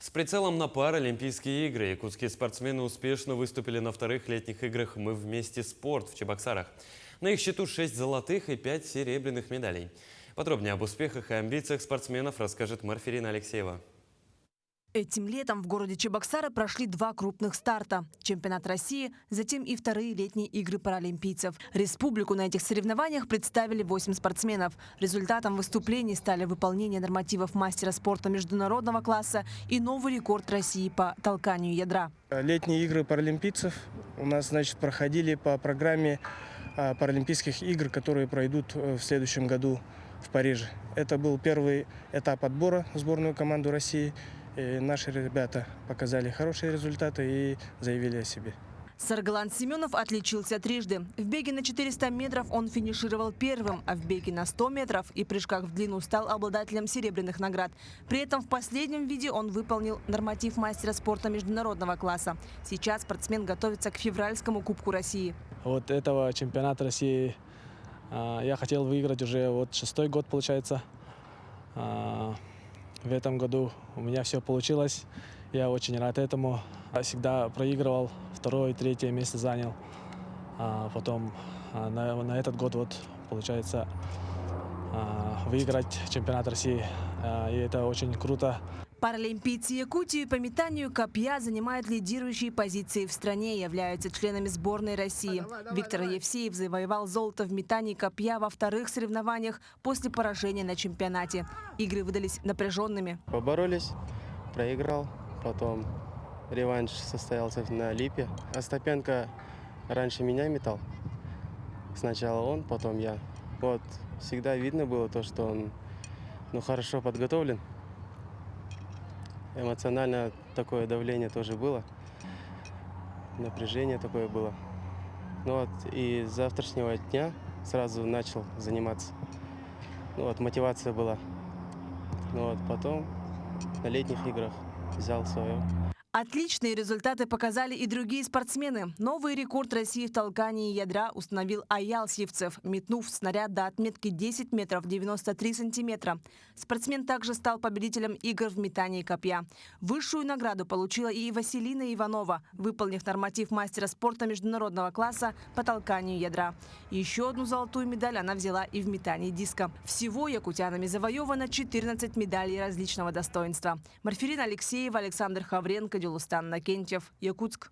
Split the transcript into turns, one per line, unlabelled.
С прицелом на Паралимпийские игры якутские спортсмены успешно выступили на вторых летних играх «Мы вместе спорт» в Чебоксарах. На их счету 6 золотых и 5 серебряных медалей. Подробнее об успехах и амбициях спортсменов расскажет Марфирина Алексеева.
Этим летом в городе Чебоксары прошли два крупных старта – чемпионат России, затем и вторые летние игры паралимпийцев. Республику на этих соревнованиях представили 8 спортсменов. Результатом выступлений стали выполнение нормативов мастера спорта международного класса и новый рекорд России по толканию ядра.
Летние игры паралимпийцев у нас, проходили по программе паралимпийских игр, которые пройдут в следующем году в Париже. Это был первый этап отбора в сборную команду России. И наши ребята показали хорошие результаты и заявили о себе.
Саргалан Семенов отличился трижды. В беге на 400 метров он финишировал первым, а в беге на 100 метров и прыжках в длину стал обладателем серебряных наград. При этом в последнем виде он выполнил норматив мастера спорта международного класса. Сейчас спортсмен готовится к февральскому Кубку России.
Вот этого чемпионата России я хотел выиграть уже 6-й год, получается. В этом году у меня все получилось. Я очень рад этому. Я всегда проигрывал, 2-е, 3-е место занял. Потом на этот год получается выиграть чемпионат России. И это очень круто.
Паралимпийцы Якутии по метанию копья занимают лидирующие позиции в стране, являются членами сборной России. Виктор Евсеев завоевал золото в метании копья во вторых соревнованиях после поражения на чемпионате. Игры выдались напряженными.
Поборолись, проиграл, потом реванш состоялся на Липе. Остапенко раньше меня метал. Сначала он, потом я. Всегда видно было то, что он хорошо подготовлен. Эмоционально такое давление тоже было, напряжение такое было. И с завтрашнего дня сразу начал заниматься. Мотивация была. Потом на летних играх взял свое.
Отличные результаты показали и другие спортсмены. Новый рекорд России в толкании ядра установил Аял Сивцев, метнув снаряд до отметки 10 метров 93 сантиметра. Спортсмен также стал победителем игр в метании копья. Высшую награду получила и Василина Иванова, выполнив норматив мастера спорта международного класса по толканию ядра. Еще одну золотую медаль она взяла и в метании диска. Всего якутянами завоевано 14 медалей различного достоинства. Марфирина Алексеева, Александр Хавренко, Дюлустан Накентьев, Якутск.